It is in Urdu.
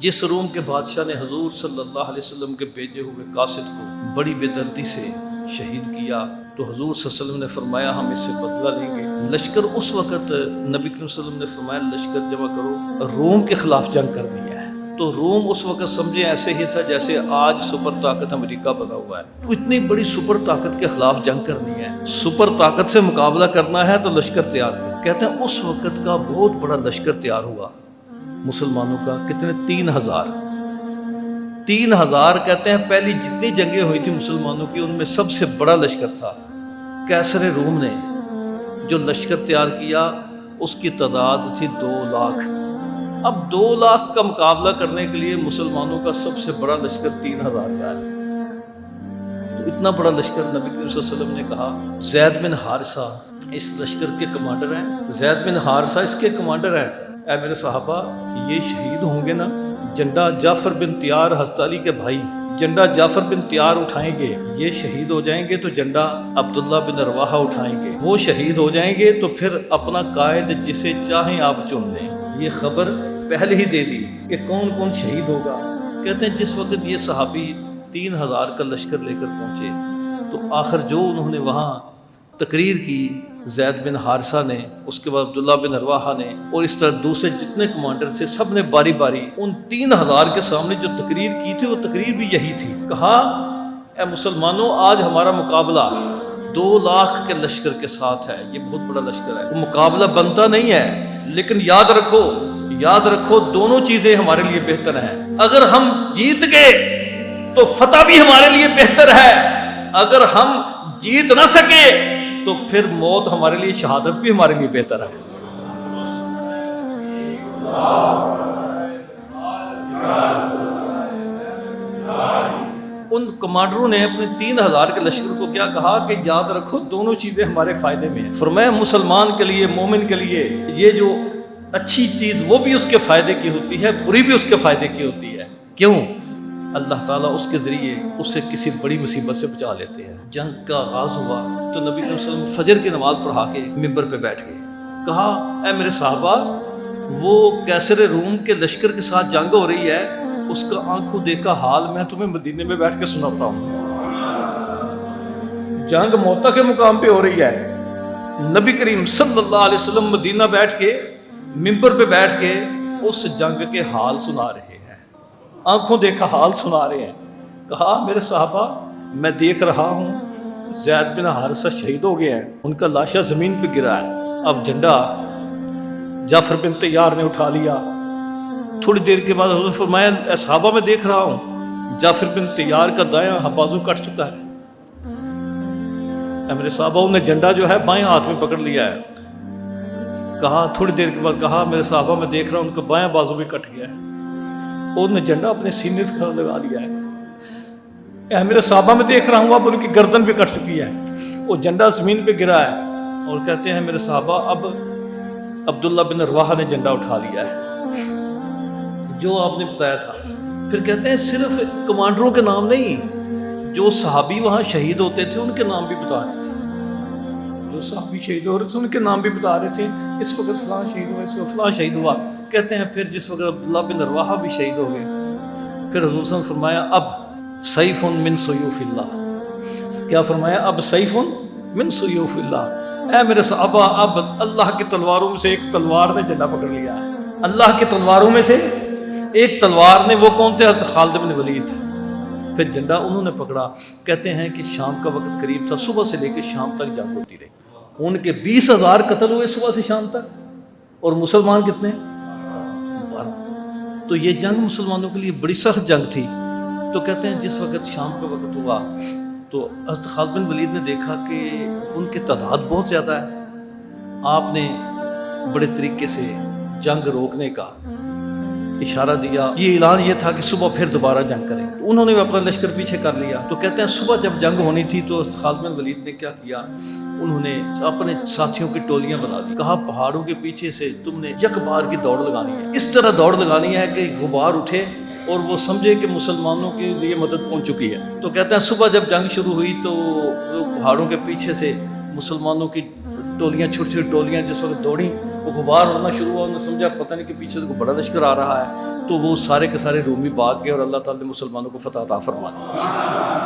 جس روم کے بادشاہ نے حضور صلی اللہ علیہ وسلم کے بھیجے ہوئے قاصد کو بڑی بے دردی سے شہید کیا تو حضور صلی اللہ علیہ وسلم نے فرمایا ہم اس سے بدلہ لیں گے۔ لشکر اس وقت نبی کریم صلی اللہ علیہ وسلم نے فرمایا لشکر جمع کرو، روم کے خلاف جنگ کرنی ہے۔ تو روم اس وقت سمجھے ایسے ہی تھا جیسے آج سپر طاقت امریکہ بنا ہوا ہے، تو اتنی بڑی سپر طاقت کے خلاف جنگ کرنی ہے، سپر طاقت سے مقابلہ کرنا ہے تو لشکر تیار کرو۔ کہتے ہیں اس وقت کا بہت بڑا لشکر تیار ہوا مسلمانوں کا، کتنے 3,000 کہتے ہیں پہلی جتنی جنگیں ہوئی تھی مسلمانوں کی ان میں سب سے بڑا لشکر تھا۔ کیسر روم نے جو لشکر تیار کیا اس کی تعداد تھی 2 لاکھ۔ اب 2 لاکھ کا مقابلہ کرنے کے لیے مسلمانوں کا سب سے بڑا لشکر 3,000 کا ہے۔ تو اتنا بڑا لشکر نبی کریم صلی اللہ علیہ وسلم نے کہا زید بن حارثہ اس لشکر کے کمانڈر ہیں، زید بن حارثہ اس کے کمانڈر ہیں۔ اے میرے صحابہ یہ شہید ہوں گے نا، جنڈا جعفر بن تیار حضرت علی کے بھائی جنڈا جعفر بن تیار اٹھائیں گے، یہ شہید ہو جائیں گے تو جنڈا عبداللہ بن رواحہ اٹھائیں گے، وہ شہید ہو جائیں گے تو پھر اپنا قائد جسے چاہیں آپ چن لیں۔ یہ خبر پہلے ہی دے دی کہ کون کون شہید ہوگا۔ کہتے ہیں جس وقت یہ صحابی 3,000 کا لشکر لے کر پہنچے تو آخر جو انہوں نے وہاں تقریر کی زید بن حارثہ نے، اس کے بعد عبداللہ بن رواحہ نے، اور اس طرح دوسرے جتنے کمانڈر تھے سب نے باری باری ان 3,000 کے سامنے جو تقریر کی تھی وہ تقریر بھی یہی تھی۔ کہا اے مسلمانوں آج ہمارا مقابلہ 2 لاکھ کے لشکر کے ساتھ ہے، یہ بہت بڑا لشکر ہے، وہ مقابلہ بنتا نہیں ہے، لیکن یاد رکھو دونوں چیزیں ہمارے لیے بہتر ہیں۔ اگر ہم جیت گئے تو فتح بھی ہمارے لیے بہتر ہے، اگر ہم جیت نہ سکے تو پھر موت ہمارے لیے، شہادت بھی ہمارے لیے بہتر ہے۔ ان کمانڈروں نے اپنے 3,000 کے لشکر کو کیا کہا کہ یاد رکھو دونوں چیزیں ہمارے فائدے میں ہیں۔ فرمایا مسلمان کے لیے، مومن کے لیے یہ جو اچھی چیز وہ بھی اس کے فائدے کی ہوتی ہے، بری بھی اس کے فائدے کی ہوتی ہے۔ کیوں؟ اللہ تعالیٰ اس کے ذریعے اسے کسی بڑی مصیبت سے بچا لیتے ہیں۔ جنگ کا آغاز ہوا تو نبی صلی اللہ علیہ وسلم فجر کی نماز پڑھا کے ممبر پہ بیٹھ گئے۔ کہا اے میرے صحابہ وہ کیسر روم کے لشکر کے ساتھ جنگ ہو رہی ہے، اس کا آنکھوں دیکھا حال میں تمہیں مدینے میں بیٹھ کے سناتا ہوں۔ جنگ موتا کے مقام پہ ہو رہی ہے، نبی کریم صلی اللہ علیہ وسلم مدینہ بیٹھ کے ممبر پہ بیٹھ کے اس جنگ کے حال سنا رہے ہیں، آنکھوں دیکھا حال سنا رہے ہیں۔ کہا میرے صحابہ میں دیکھ رہا ہوں زید بن حارثہ شہید ہو گئے ہیں، ان کا لاشا زمین پہ گرا ہے، اب جھنڈا جعفر بن تیار نے اٹھا لیا۔ تھوڑی دیر کے بعد حضور نے فرمایا اے صحابہ میں دیکھ رہا ہوں جعفر بن تیار کا دایاں بازو کٹ چکا ہے۔ اے میرے صحابہ انہیں جھنڈا جو ہے بائیں ہاتھ میں پکڑ لیا ہے۔ کہا تھوڑی دیر کے بعد کہا میرے صحابہ میں دیکھ رہا ہوں ان کا بایاں بازو بھی کٹ گیا ہے، اور انہیں جھنڈا اپنے سینے سے لگا لیا ہے۔ اے میرے صحابہ میں دیکھ رہا ہوں اب ان کی گردن بھی کٹ چکی ہے، وہ جھنڈا زمین پہ گرا ہے، اور کہتے ہیں میرے صحابہ اب عبداللہ بن رواحہ نے جھنڈا اٹھا لیا ہے، جو آپ نے بتایا تھا۔ پھر کہتے ہیں صرف کمانڈروں کے نام نہیں، جو صحابی وہاں شہید ہوتے تھے ان کے نام بھی بتا رہے تھے، جو صحابی شہید ہو رہے تھے ان کے نام بھی بتا رہے تھے، اس وقت فلاں شہید ہوا، اس وقت فلاں شہید ہوا۔ کہتے ہیں پھر جس وقت عبداللہ بن رواحہ بھی شہید ہو گئے، پھر حضور صلی اللہ علیہ وسلم نے فرمایا اب سیف من سیوف اللہ، کیا فرمایا اب سیف من سیوف اللہ، اے میرے صحابہ اب اللہ کی تلواروں میں سے ایک تلوار نے جھنڈا پکڑ لیا ہے۔ اللہ کی تلواروں میں سے ایک تلوار نے، وہ کون تھے؟ حضرت خالد بن ولید۔ پھر جھنڈا انہوں نے پکڑا۔ کہتے ہیں کہ شام کا وقت قریب تھا، صبح سے لے کے شام تک جنگ ہوتی رہی، ان کے 20,000 قتل ہوئے صبح سے شام تک، اور مسلمان کتنے؟ 12۔ تو یہ جنگ مسلمانوں کے لیے بڑی سخت جنگ تھی۔ تو کہتے ہیں جس وقت شام کا وقت ہوا تو حضرت خالد بن ولید نے دیکھا کہ ان کی تعداد بہت زیادہ ہے، آپ نے بڑے طریقے سے جنگ روکنے کا اشارہ دیا۔ یہ اعلان یہ تھا کہ صبح پھر دوبارہ جنگ کریں، تو انہوں نے بھی اپنا لشکر پیچھے کر لیا۔ تو کہتے ہیں صبح جب جنگ ہونی تھی تو خالد بن ولید نے کیا کیا، انہوں نے اپنے ساتھیوں کی ٹولیاں بنا دی، کہا پہاڑوں کے پیچھے سے تم نے یک بار کی دوڑ لگانی ہے، اس طرح دوڑ لگانی ہے کہ غبار اٹھے اور وہ سمجھے کہ مسلمانوں کے لیے مدد پہنچ چکی ہے۔ تو کہتے ہیں صبح جب جنگ شروع ہوئی تو پہاڑوں کے پیچھے سے مسلمانوں کی ٹولیاں، چھوٹی چھوٹی ٹولیاں جس وقت دوڑیں، وہ غبار ہونا شروع ہوا، انہوں نے سمجھا پتہ نہیں کہ پیچھے سے کوئی بڑا لشکر آ رہا ہے۔ تو وہ سارے کے سارے رومی بھاگ گئے اور اللہ تعالیٰ نے مسلمانوں کو فتح عطا فرما دی.